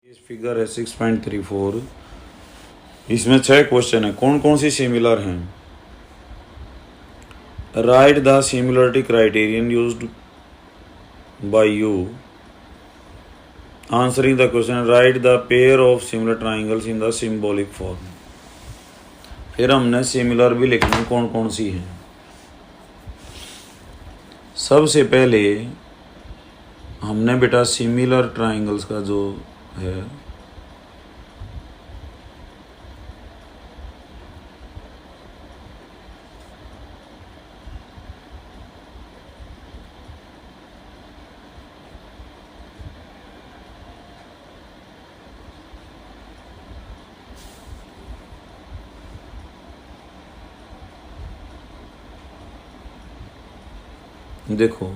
इस फिगर है 6.34। इसमें 6 क्वेश्चन है। कौन कौन सी सिमिलर हैं? Right the similarity criterion used by you answering the question. Right the pair of similar triangles in the symbolic form. फिर हमने सिमिलर भी लिखनी कौन कौन सी हैं। सबसे पहले हमने बेटा सिमिलर ट्राइंगल्स का जो है देखो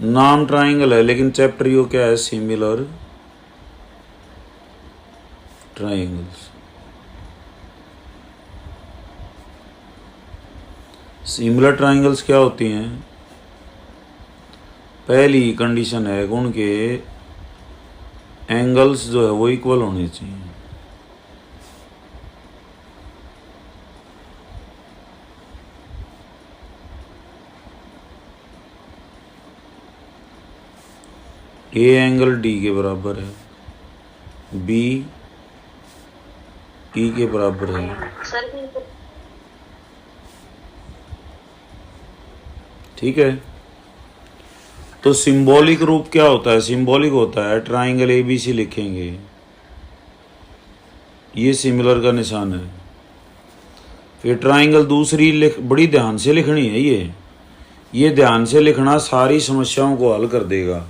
नाम ट्राइंगल है लेकिन चैप्टर यो क्या है? Similar triangles. सिमिलर ट्राइंगल्स क्या होती हैं? पहली कंडीशन है कि उनके एंगल्स जो है वो इक्वल होने चाहिए। ए एंगल डी के बराबर है, बी ई के बराबर है। ठीक है, तो सिंबॉलिक रूप क्या होता है? सिंबॉलिक होता है ट्राइंगल ABC लिखेंगे, ये सिमिलर का निशान है। फिर ट्राइंगल दूसरी बड़ी ध्यान से लिखनी है। ये ध्यान से लिखना सारी समस्याओं को हल कर देगा।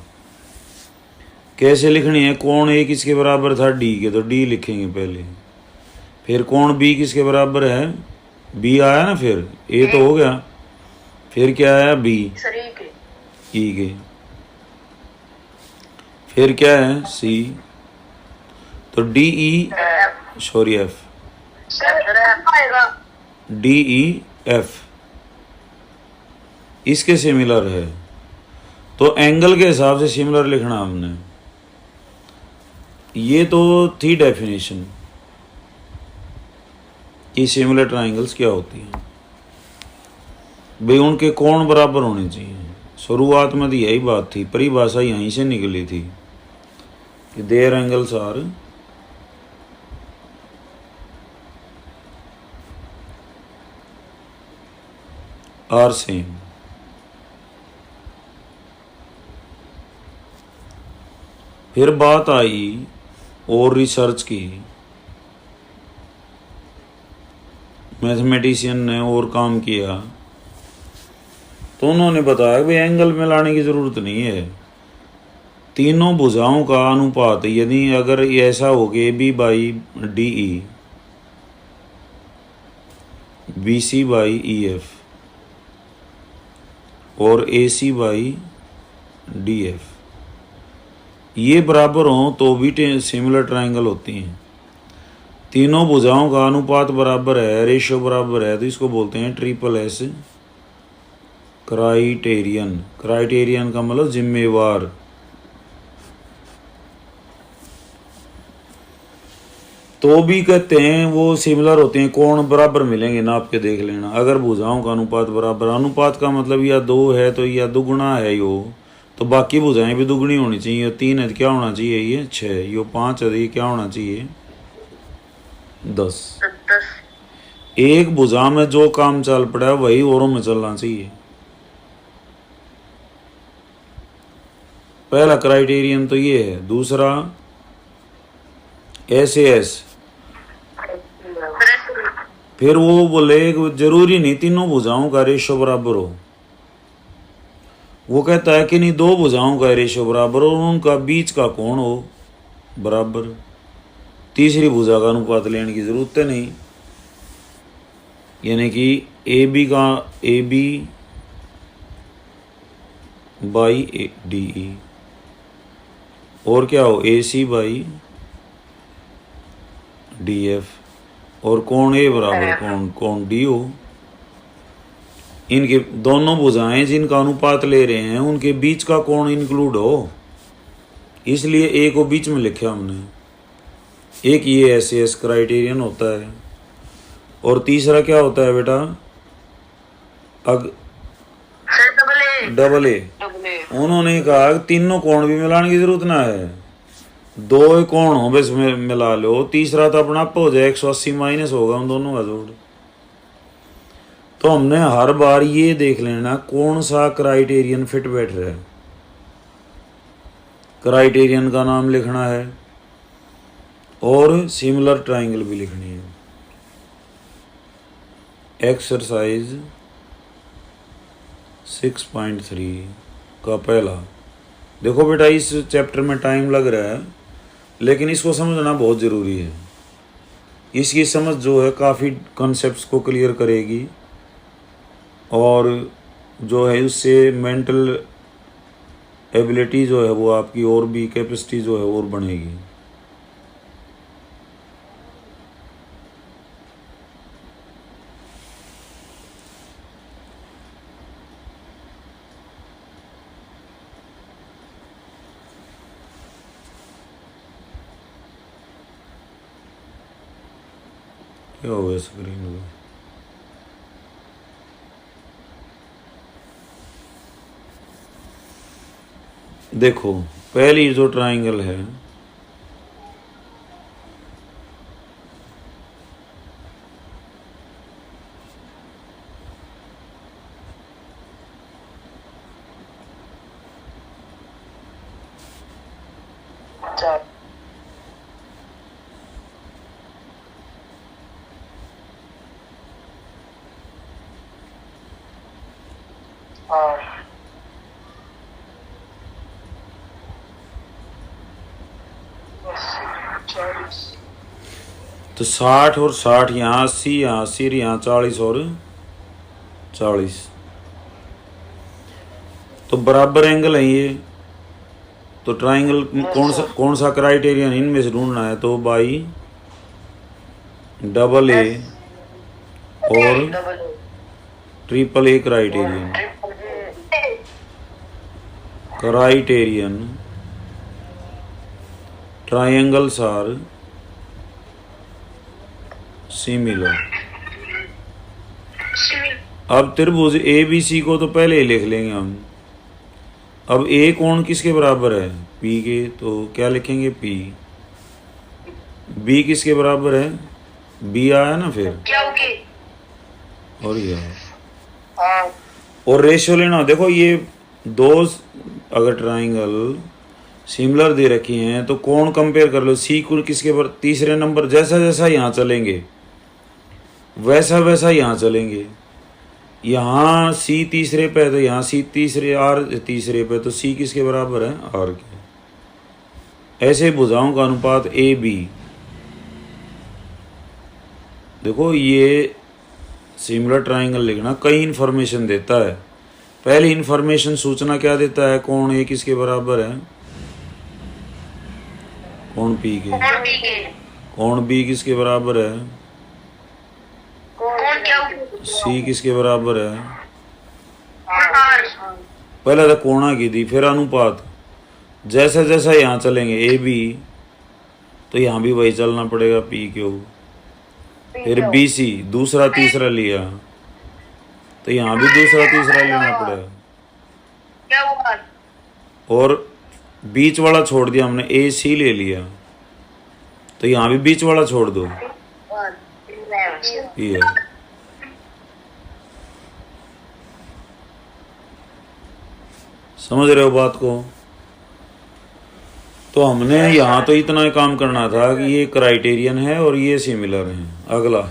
कैसे लिखनी है? कोण A किसके बराबर था? D के, तो D लिखेंगे पहले। फिर कोण B किसके बराबर है? B आया ना, फिर A तो हो गया, फिर क्या आया? B E के, फिर क्या है? C, तो F, DEF इसके सिमिलर है। तो एंगल के हिसाब से सिमिलर लिखना हमने। ये तो थी डेफिनेशन कि सिमिलर ट्राइंगल्स क्या होती हैं। भाई उनके कोण बराबर होने चाहिए। शुरुआत में तो यही बात थी, परिभाषा यहीं से निकली थी कि देयर एंगल्स आर सेम। फिर बात आई और रिसर्च की, मैथमेटिशियन ने और काम किया, तो उन्होंने बताया कि एंगल में लाने की जरूरत नहीं है। तीनों भुजाओं का अनुपात यदि अगर ऐसा हो कि AB by DE, BC by EF और AC बाई DF ये बराबर हों तो भी सिमिलर ट्राइंगल होती हैं। तीनों भुजाओं का अनुपात बराबर है, रेशियो बराबर है, तो इसको बोलते हैं SSS क्राइटेरियन। क्राइटेरियन का मतलब जिम्मेवार। तो भी कहते हैं वो सिमिलर होते हैं, कोण बराबर मिलेंगे, नाप के देख लेना। अगर भुजाओं का अनुपात बराबर, अनुपात का मतलब या 2 है तो या दुगुना है यो, तो बाकी भुजाएं भी दुगनी होनी चाहिए। 3 है तो क्या होना चाहिए? ये 6। ये 5 है तो ये क्या होना चाहिए? 10। एक भुजा में जो काम चल पड़ा है वही औरों में चलना चाहिए। पहला क्राइटेरियन तो ये है। दूसरा SAS। फिर वो बोले जरूरी नहीं तीनों भुजाओं का रेशियो बराबर हो। वो कहता है कि नहीं, 2 भुजाओं का रेशियो बराबर हो और उनका बीच का कोण हो बराबर। तीसरी भुजा का अनुपात लेने की जरूरत नहीं, यानी कि AB बाई DE और क्या हो? AC बाई DF और कोण A बराबर कोण D हो। इनके दोनों भुजाएं जिनका अनुपात ले रहे हैं उनके बीच का कोण इंक्लूड हो, इसलिए ए को बीच में लिखा हमने। एक ये एस क्राइटेरियन होता है और तीसरा क्या होता है बेटा, डबल ए। उन्होंने कहा तीनों कोण भी मिलाने की जरूरत ना है, दो कोण हो बस में मिला लो, तीसरा तो अपना आप हो जाए 180 माइनस होगा उन दोनों का जोड़। तो हमने हर बार ये देख लेना कौन सा क्राइटेरियन फिट बैठ रहा है, क्राइटेरियन का नाम लिखना है और सिमिलर ट्राइंगल भी लिखनी है। एक्सरसाइज 6.3 का पहला देखो बेटा, इस चैप्टर में टाइम लग रहा है लेकिन इसको समझना बहुत ज़रूरी है। इसकी समझ जो है काफ़ी कॉन्सेप्ट्स को क्लियर करेगी और जो है उससे मेंटल एबिलिटी जो है वो आपकी और भी कैपेसिटी जो है और बढ़ेगी। क्या हो गया स्क्रीन में? देखो पहली जो ट्राइंगल है तो 60 और 60 यहाँ 80, यहाँ 80, यहाँ 40 और 40, तो बराबर एंगल है ये। तो ट्राइंगल कौन सा क्राइटेरियन इनमें से ढूंढना है, तो बाई डबल ए और triple A criterion triangles are similar. अब त्रिभुज ए बी सी को तो पहले ही लिख लेंगे हम। अब ए कोण किसके बराबर है, पी के, तो क्या लिखेंगे पी। बी किसके बराबर है, बी आया ना फिर, और ये और रेशियो लेना। देखो ये दो अगर ट्राइंगल सिमिलर दे रखी हैं तो कोण कंपेयर कर लो, सी को किसके पर तीसरे नंबर, जैसा जैसा यहाँ चलेंगे वैसा वैसा यहाँ चलेंगे। यहाँ सी तीसरे पे तो यहाँ सी तीसरे, आर तीसरे पे, तो सी किसके बराबर है, आर के। ऐसे भुजाओं का अनुपात ए बी। देखो ये सिमिलर ट्राइंगल लिखना कई इन्फॉर्मेशन देता है। पहली इन्फॉर्मेशन सूचना क्या देता है, कोण ए किसके बराबर है, कोण पी के। कोण बी किसके बराबर है, सी किसके बराबर है। पहले तो कोणा की दी, फिर अनुपात। जैसा जैसा यहाँ चलेंगे ए बी, तो यहाँ भी वही चलना पड़ेगा पी क्यू। फिर बी सी दूसरा तीसरा लिया, तो यहाँ भी दूसरा तीसरा लेना पड़ेगा। और बीच वाला छोड़ दिया हमने, ए सी ले लिया, तो यहाँ भी बीच वाला छोड़ दो, ये समझ रहे हो बात को। तो हमने यहाँ तो इतना ही काम करना था कि ये क्राइटेरियन है और ये सिमिलर है। अगला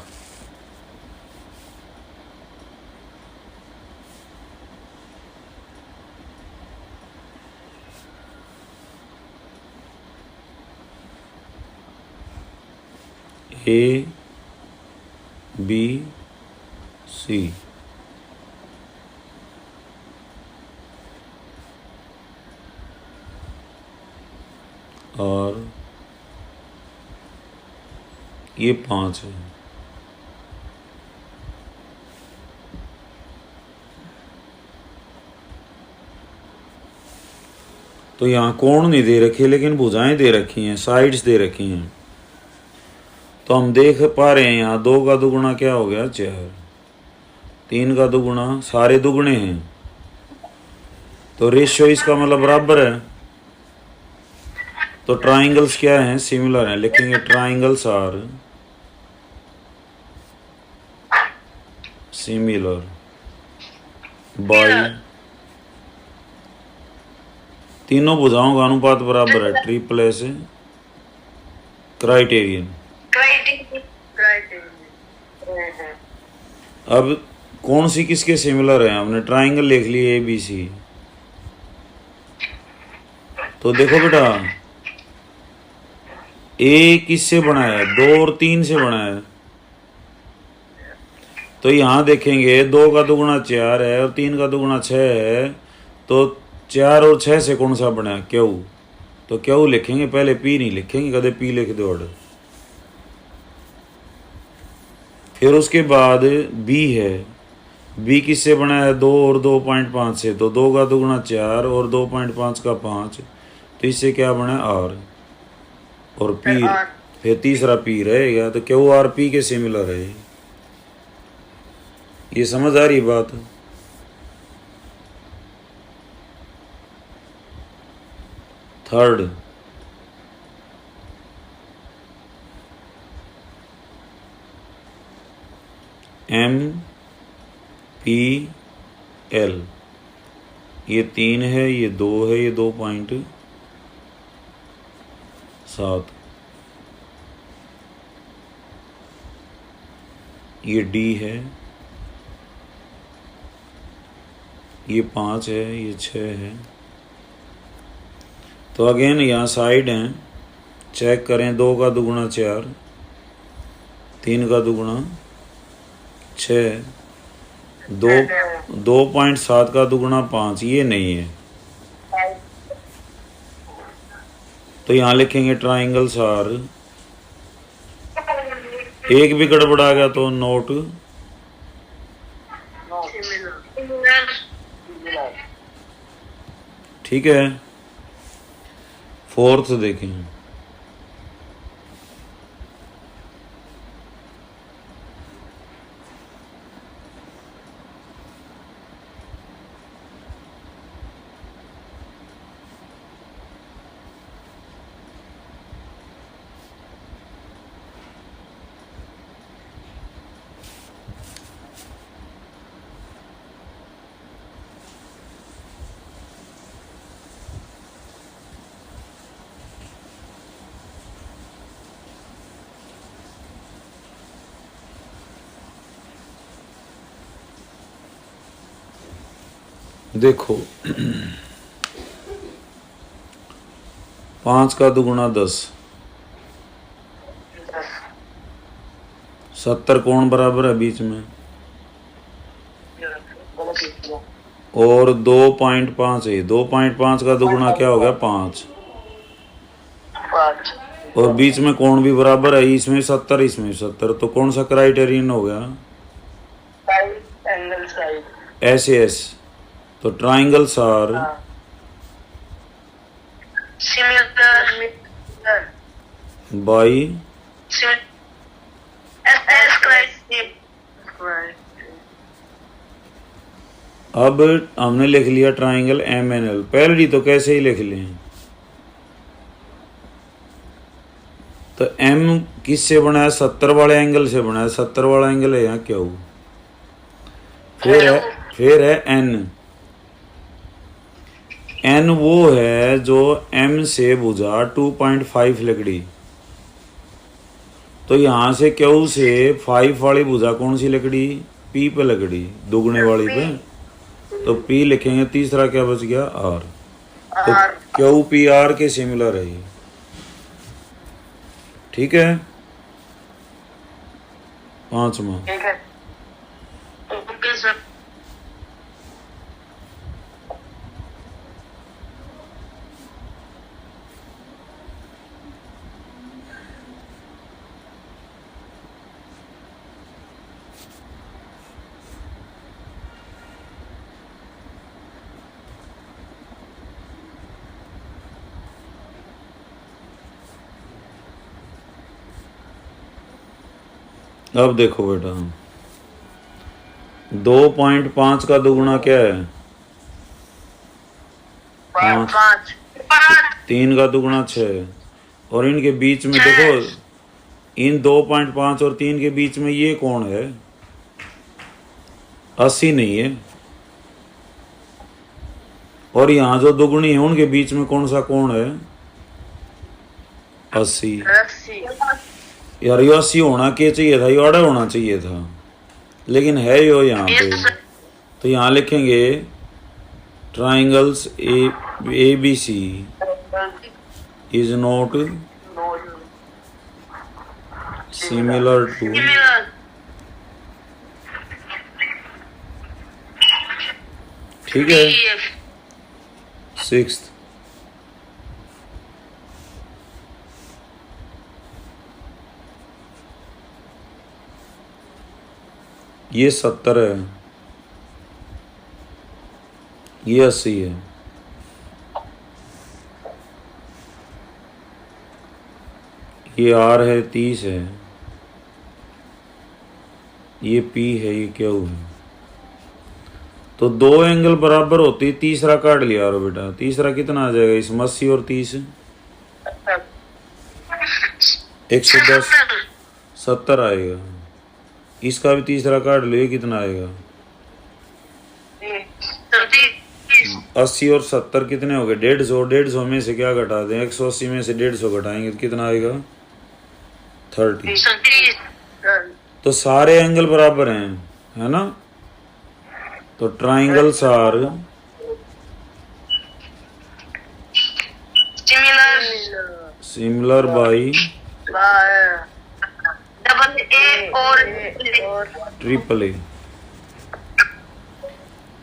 ए बी सी, और ये 5 है। तो यहाँ कोण नहीं दे रखे लेकिन भुजाएं दे रखी हैं, साइड्स दे रखी हैं। तो हम देख पा रहे हैं यहाँ 2 का दुगुना क्या हो गया 4, 3 का दुगुना सारे दुगुने हैं, तो रेशियो इसका मतलब बराबर है। तो ट्राइंगल्स क्या हैं, सिमिलर हैं। लिखेंगे ट्राइंगल्स आर सिमिलर बाय, तीनों भुजाओं का अनुपात बराबर है, ट्रिपल एस क्राइटेरियन। अब कौन सी किसके सिमिलर है, हमने ट्राइंगल लिख लिए ABC। तो देखो बेटा ए किससे बना है, 2 और 3 से बना है। तो यहाँ देखेंगे 2 का दुगुना 4 है और 3 का दुगुना 6 है, तो 4 और 6 से कौन सा बना, क्यू। तो क्यू लिखेंगे पहले, पी नहीं लिखेंगे, कदे पी लिख दो। फिर उसके बाद बी है, बी किससे बना है, 2 और 2.5 से, तो 2 का दुगुना 4 और 2.5 का 5, तो इससे क्या बना आर और पी। फिर तीसरा पी रहेगा, तो क्यू आर पी के सिमिलर है। ये समझ आ रही बात। थर्ड MPL, ये 3 है, ये 2 है, ये 2.7, ये D है, ये 5 है, ये 6 है। तो अगेन यहाँ साइड हैं, चेक करें। 2 का दुगुना 4, 3 का दुगुना 6, 2.7 का दुगुना 5, ये नहीं है। तो यहाँ लिखेंगे ट्राइंगल्स आर, एक भी गड़बड़ आ गया तो नोट। ठीक है। फोर्थ देखें, देखो 5 का दुगुना 10, 70 कोण बराबर है बीच में, और 2.5 है। 2.5 का दुगुना क्या हो गया 5, और बीच में कोण भी बराबर है, इसमें 70 इसमें 70, तो कौन सा क्राइटेरियन हो गया, SAS। तो ट्राइंगल्स आर बाई अब हमने लिख लिया ट्राइंगल MNL। पहले तो कैसे ही लिख लें, तो M किससे बना है, 70 वाले एंगल से बना है, 70 वाला एंगल है यहाँ क्यू। फिर है N वो है जो M से भुजा 2.5 लकड़ी, तो यहाँ से क्यू से 5 वाली भुजा कौन सी लकड़ी, P पे लकड़ी, दुगने वाली पे, तो P लिखेंगे। तीसरा क्या बच गया R, तो QPR के सिमिलर है ये। ठीक है। पांचवा, अब देखो बेटा, 2.5 का दुगुना क्या है? 5। 3 का दुगुना 6। और इनके बीच में देखो, इन 2.5 और 3 के बीच में ये कौन है? 80 नहीं है। और यहाँ जो दुगुनी है उनके बीच में कौन सा कोण है? 80। यार ये 80 होना क्या चाहिए था? ये 8 होना चाहिए था, लेकिन है यो यहाँ पे। तो यहाँ लिखेंगे triangles A B C is not similar to ठीक है। 6th, ये 70 है, ये 80 है। ये R है, 30 है, ये P है, ये Q है। तो 2 एंगल बराबर होती, तीसरा काट लिया यार बेटा। तीसरा कितना आ जाएगा इसमें? 80 और 30 110 70 आएगा। इसका भी तीसरा काट लो, ये कितना आएगा? 80 और 70 कितने हो गए? 150। 150 में से क्या घटा दें? 180 में से 150 घटाएंगे तो कितना आएगा? 30। तो सारे एंगल बराबर हैं, है ना? तो triangles are similar by double A और ट्रिपल ए।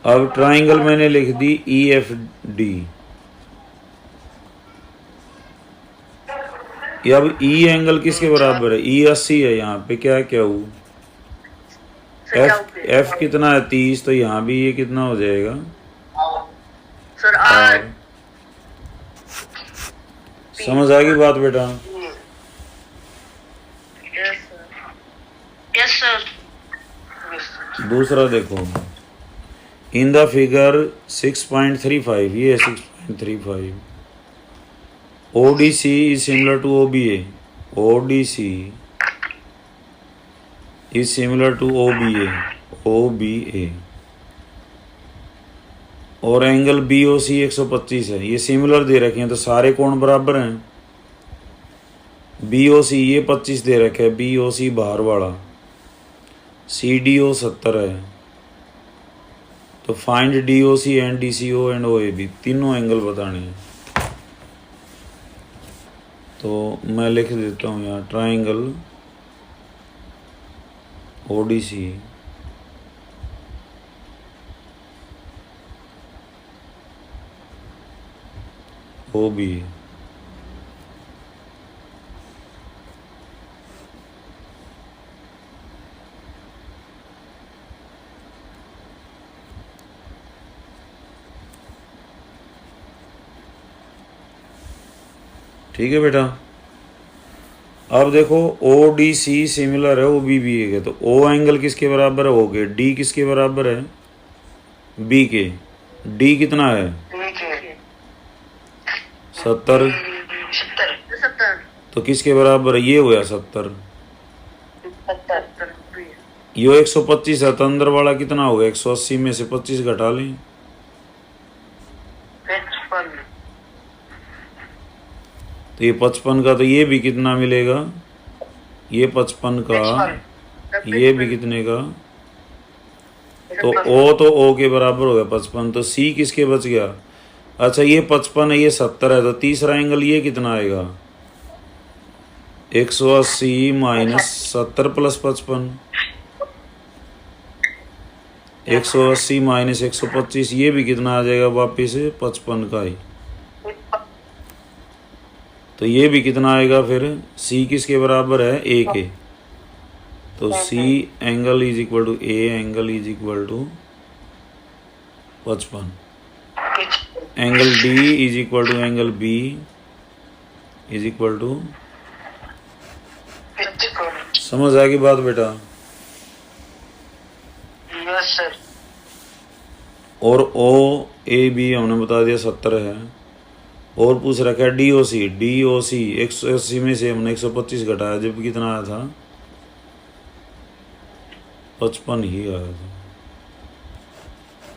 अब ट्राइंगल मैंने लिख दी EFD। अब E एंगल किसके बराबर है? E 80 है, यहाँ पे क्या है? क्या हो? F कितना है? 30। तो यहाँ भी ये कितना हो जाएगा? Sir R। समझ आ गई बात बेटा? Yes sir. दूसरा देखो, इन द फिगर 6.35, ये 6.35, ODC is similar to OBA। ODC is similar to OBA। और एंगल BOC 125 है। ये सिमिलर दे रखे हैं, तो सारे कोण बराबर हैं। BOC ये 25 दे रखे है, BOC बाहर वाला। CDO 70 है। तो find DOC and DCO and OAB, तीनों एंगल बताने हैं। तो मैं लिख देता हूँ यहाँ ट्राइंगल ODC OBA। ठीक है बेटा। अब देखो ODC सिमिलर है OBBA के, तो O एंगल किसके बराबर है? O के। D किसके बराबर है? B के। D कितना है? 70। तो किसके बराबर है? ये हो गया 70। ये 125 है, तो अंदर वाला कितना होगा? 180 में से 25 घटा लें। तो ये 55 का, तो ये भी कितना मिलेगा? ये 55 का, ये भी कितने का? तो O के बराबर हो गया 55। तो C किसके बच गया? अच्छा ये 55 है, ये 70 है, तो तीसरा एंगल ये कितना आएगा? 180 माइनस 70 प्लस 55। 180 माइनस 125, ये भी कितना आ जाएगा? वापिस 55 का ही। तो ये भी कितना आएगा फिर? C किसके बराबर है? A के। तो C angle is equal to A angle is equal to 55। Angle D is equal to angle B is equal to. समझ आ गई बात बेटा? Yes sir. और ओ ए बी हमने बता दिया 70 है। और पूछ रखा है डी ओ सी 180 में से हमने 125 घटाया, जब कितना आया था? 55 ही आया था।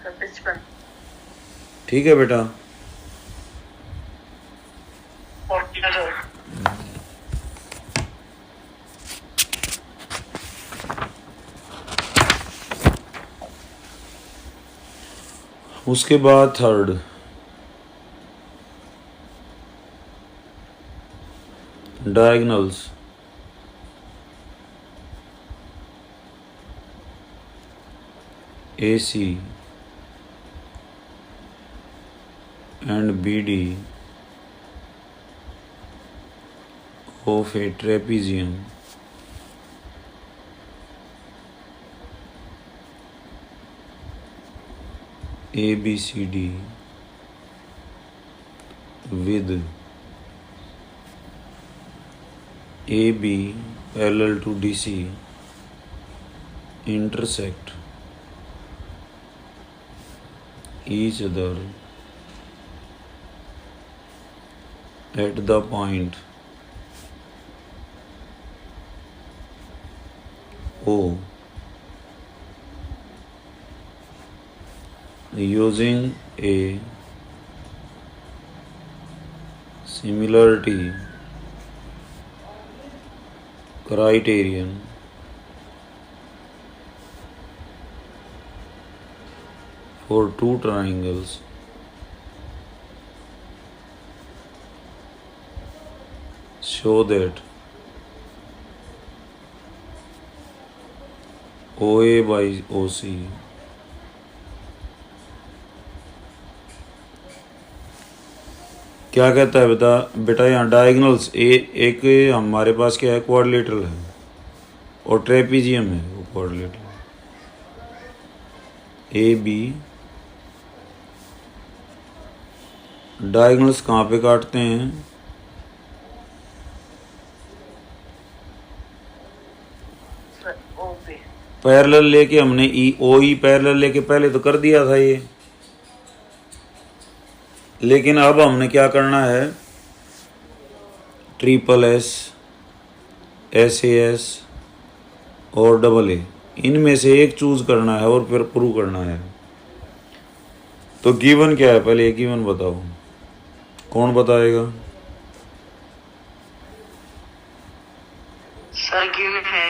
55। ठीक है बेटा। Okay sir. उसके बाद third, diagonals. AC and BD of a trapezium ABCD with AB parallel to DC intersect each other at the point O using a similarity criterion for two triangles show that OA by OC क्या कहता है बेटा यहाँ diagonals एक हमारे पास क्या है, quadrilateral है, और ट्रेपीजियम है वो क्वाड्रिलेटरल। ए बी डायगोनल्स कहाँ पे काटते हैं? सर ओ पे। पैरेलल लेके हमने ई पैरेलल लेके पहले तो कर दिया था ये, लेकिन अब हमने क्या करना है? SSS, SAS और AA इनमें से एक चूज करना है और फिर प्रूव करना है। तो गिवन क्या है? पहले गिवन बताओ, कौन बताएगा? सर गिवन है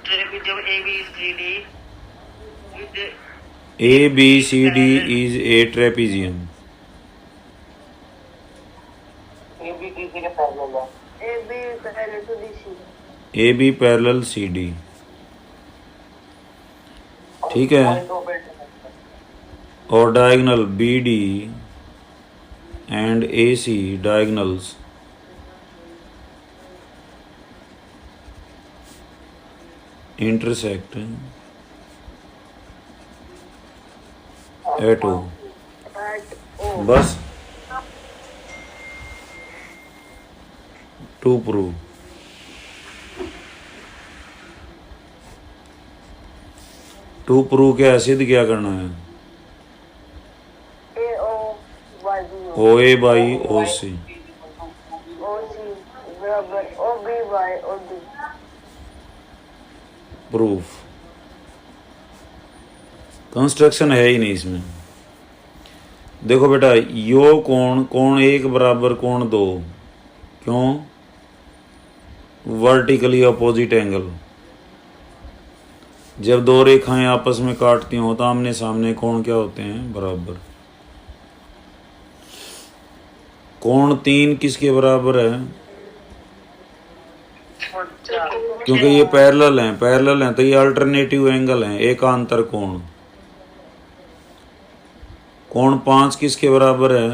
trapezium ABCD with ABCD is a trapezium. AB DC के पैरेलल है। AB parallel to DC। AB parallel CD, ठीक है। और diagonal BD and AC diagonals intersect at O। बस टू प्रूव। टू प्रूव क्या सिद्ध क्या करना है? OA बाई OC बराबर OB by OD। Proof. Construction है ही नहीं इसमें। देखो बेटा, यो कोण एक बराबर कोण दो, क्यों? Vertically opposite angle. जब दो रेखाएं आपस में काटती हो तो आमने सामने कोण क्या होते हैं? बराबर। कोण 3 किसके बराबर है? क्योंकि ये पैरेलल हैं तो ये अल्टरनेटिव एंगल हैं, एकांतर कोण। कोण 5 किसके बराबर है?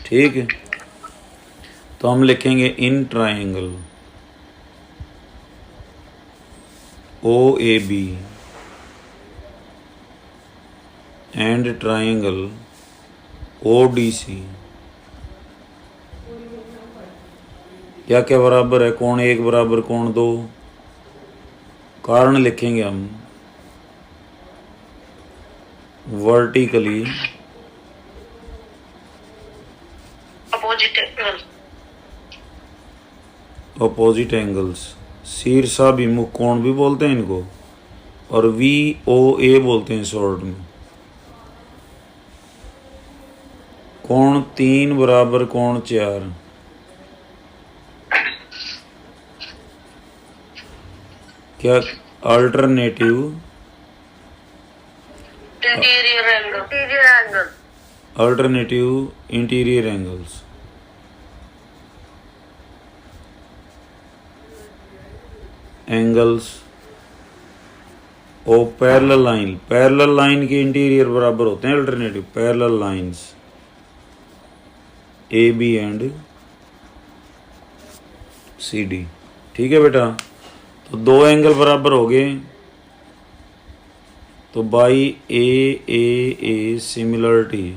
ठीक है, तो हम लिखेंगे in triangle OAB and triangle ODC क्या क्या बराबर है? कोण 1 बराबर कोण 2, कारण लिखेंगे हम vertically opposite angle. Opposite angles, शीर्षाभिमुख कोण भी बोलते हैं इनको, और VOA बोलते हैं शॉर्ट में। कोण 3 बराबर कोण 4, क्या alternative interior angle. Interior angle. Alternative interior angles. Angles और पैरेलल लाइन, पैरेलल लाइन के इंटीरियर बराबर होते हैं alternative parallel lines AB and CD। ठीक है बेटा, तो दो एंगल बराबर हो गए, तो by A similarity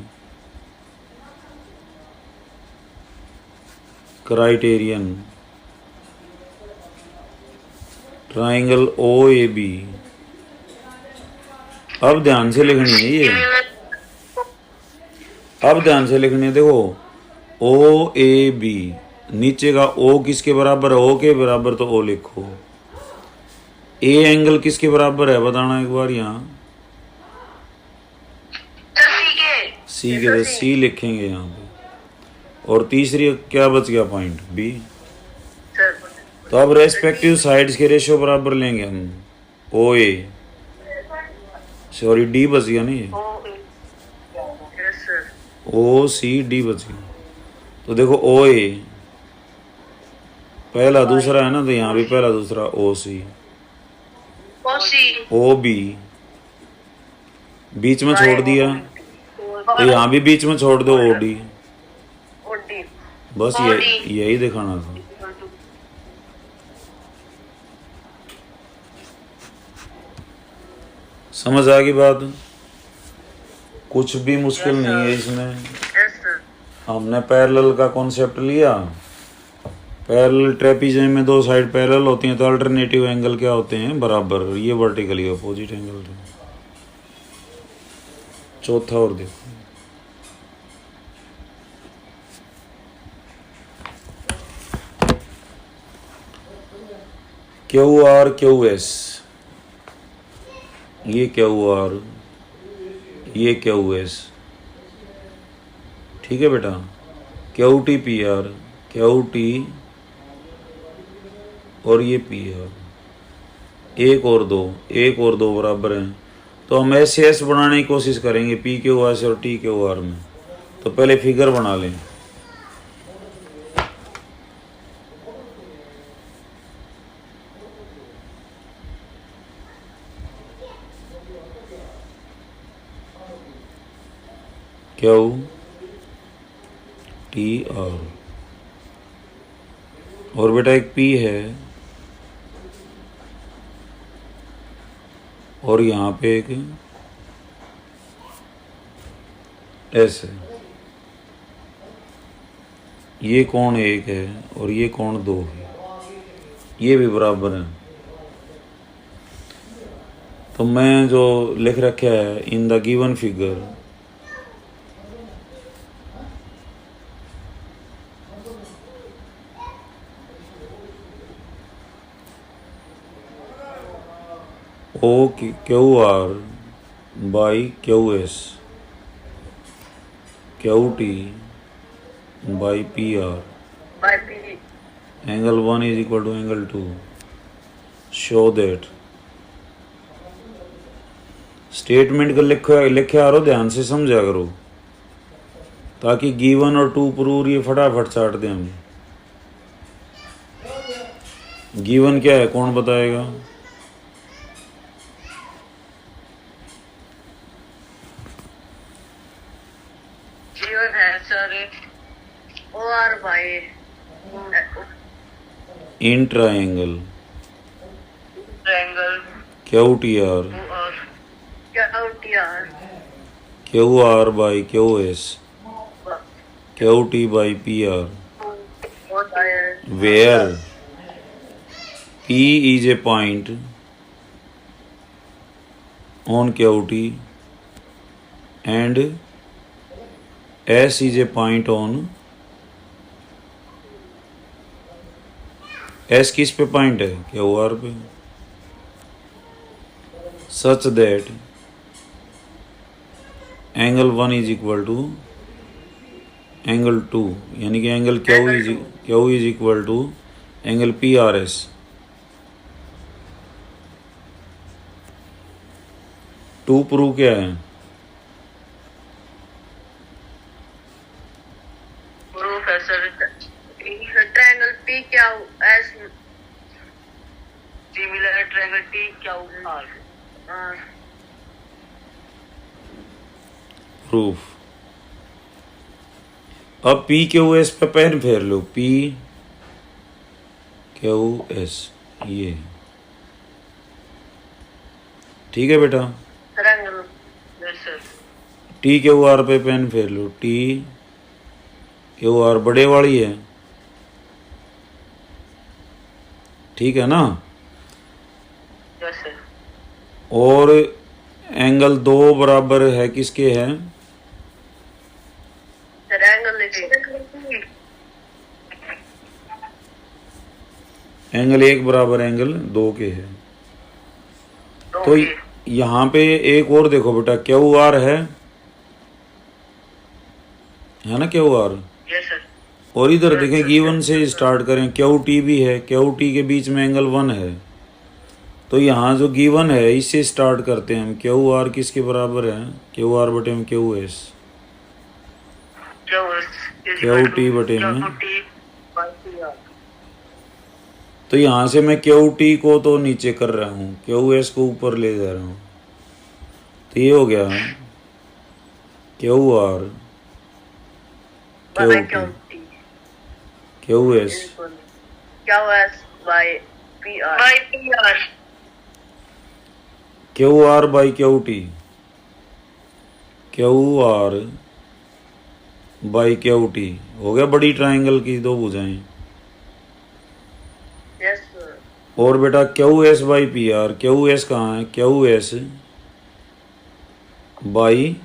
criterion triangle OAB। अब ध्यान से लिखनी है ये, अब ध्यान से लिखनी है। देखो OAB, नीचे का O किसके बराबर है? O के बराबर, तो O लिखो। A एंगल किसके बराबर है बताना एक बार यहाँ। C के, तो C लिखेंगे यहाँ पे। और तीसरी क्या बच गया पॉइंट B। तो अब रेस्पेक्टिव साइड्स के रेशियो बराबर लेंगे हम। OA, सॉरी D बच गया नहीं, OCD बच गया। तो देखो OA पहला दूसरा है ना, तो यहाँ भी पहला दूसरा OC, OB बीच में छोड़ दिया, तो यहाँ भी बीच में छोड़ दो OD। बस यही दिखाना था। समझ आ गई बात? कुछ भी मुश्किल नहीं है इसमें। हमने पैरेलल का कॉन्सेप्ट लिया, पैरेलल ट्रेपीजियम में दो साइड पैरेलल होती हैं, तो अल्टरनेटिव एंगल क्या होते हैं? बराबर। ये वर्टिकली अपोजिट एंगल। चौथा और देखो, QR QS, ये QR, ये QS। ठीक है बेटा, QT PR, QT और ये PR, एक और दो बराबर हैं, तो हम SAS बनाने की कोशिश करेंगे PQS और TQR में। तो पहले फिगर बना लें। QTR, और बेटा एक P है, और यहाँ पे एक S है। ये कोण 1 है और ये कोण 2 है, ये भी बराबर है। तो मैं जो लिख रखा है in the given figure, OQR by QS, QT by PR, angle 1 is equal to angle 2. Show that statement का लिखे आ रहो, ध्यान से समझा करो, ताकि गिवन और टू प्रूव ये फटाफट चाट दें हम। गिवन क्या है कौन बताएगा? गिवन है sir OR by in triangle QTR QR by QS, QT by PR, where P is a point on QT and S is a point on S किस पे पॉइंट है? QR पे। Such that angle 1 is equal to angle 2, यानी कि angle Q is equal to angle PRS। To prove क्या है? Proof है sir, triangle P क्या एस सिमिलर ट्रायंगल T क्या आर। प्रूफ। अब PQS पे पेन फेर लो, PQS ये, ठीक है बेटा। Triangle yes sir. TQR पे पेन फेर लो, TQR बड़े वाली है, ठीक है ना। Yes sir. और एंगल 2 बराबर है किसके है? ट्रायंगल एंगल 1 बराबर एंगल 2 के है। तो यहाँ पे एक और देखो बेटा, QR है ना, QR। Yes sir. और इधर देखें गिवन से स्टार्ट करें, QT भी है, QT के बीच में एंगल 1 है। तो यहाँ जो गिवन है इससे स्टार्ट करते हैं हम। QR किसके बराबर है? QR बटे में QS, QT बटे में। तो यहाँ से मैं QT को तो नीचे कर रहा हूँ, QS को ऊपर ले जा रहा हूँ। तो ये हो गया QR QT QS by PR QR by QT, QR by QT हो गया बड़ी ट्राइंगल की दो भुजाएं। Yes sir. और बेटा QS बाई PR, QS कहाँ है? QS by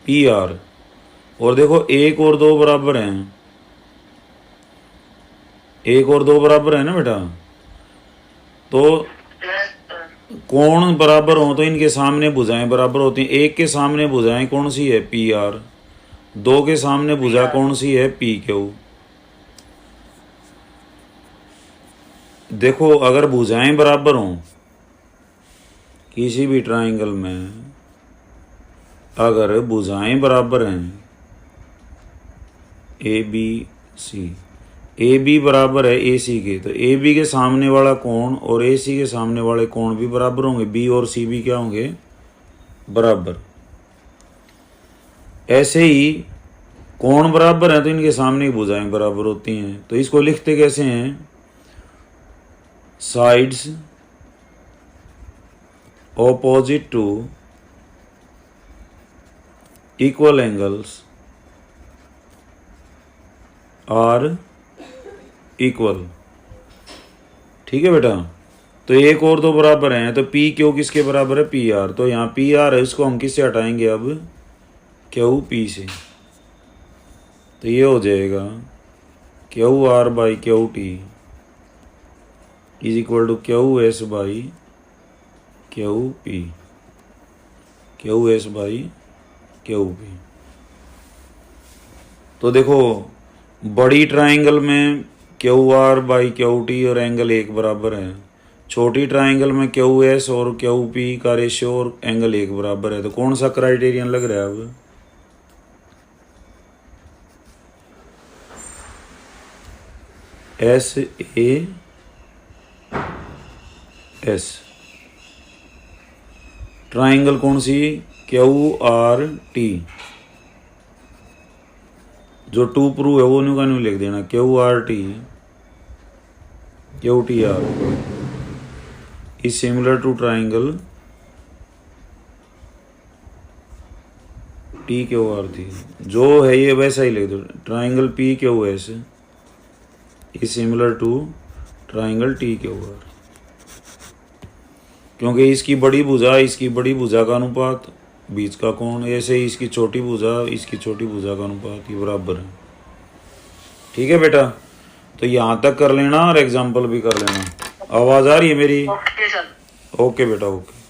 PR। और देखो 1 और 2 बराबर हैं, 1 और 2 बराबर है ना बेटा। तो कोण बराबर हो तो इनके सामने भुजाएं बराबर होती हैं। 1 के सामने भुजाएं कौन सी है? PR। 2 के सामने भुजा कौन सी है? PQ। देखो अगर भुजाएं बराबर हों किसी भी ट्राइंगल में, अगर भुजाएं बराबर हैं ABC, AB बराबर है AC के, तो AB के सामने वाला कोण और AC के सामने वाले कोण भी बराबर होंगे। B और CB क्या होंगे? बराबर। ऐसे ही कोण बराबर है तो इनके सामने की भुजाएं बराबर होती हैं। तो इसको लिखते कैसे हैं? Sides opposite to equal angles are equal, ठीक है बेटा। तो 1 और 2 बराबर हैं, तो PQ किसके बराबर है? PR। तो यहाँ PR है, इसको हम किससे हटाएंगे अब? QP से। तो ये हो जाएगा QR by QT is equal to QS by QP, QS by QP। तो देखो बड़ी ट्राइंगल में QR बाई QT और एंगल 1 बराबर है, छोटी ट्राइंगल में QS और QP का रेशियो और एंगल 1 बराबर है। तो कौन सा क्राइटेरियन लग रहा है अब? SAS। ट्राइंगल कौन सी? QRT। जो 2 प्रूव है वो न्यू का न्यू लिख देना, QRT QTR is similar to triangle TQR। जो है ये वैसा ही लिख दो, triangle PQS is similar to triangle TQR। क्योंकि इसकी बड़ी भुजा इसकी बड़ी भुजा का अनुपात बीच का कोण, ऐसे ही इसकी छोटी भुजा इसकी छोटी भुजा का अनुपात ये बराबर है। ठीक है बेटा, तो यहाँ तक कर लेना और एग्जाम्पल भी कर लेना। आवाज आ रही है मेरी? Okay sir. ओके बेटा, ओके।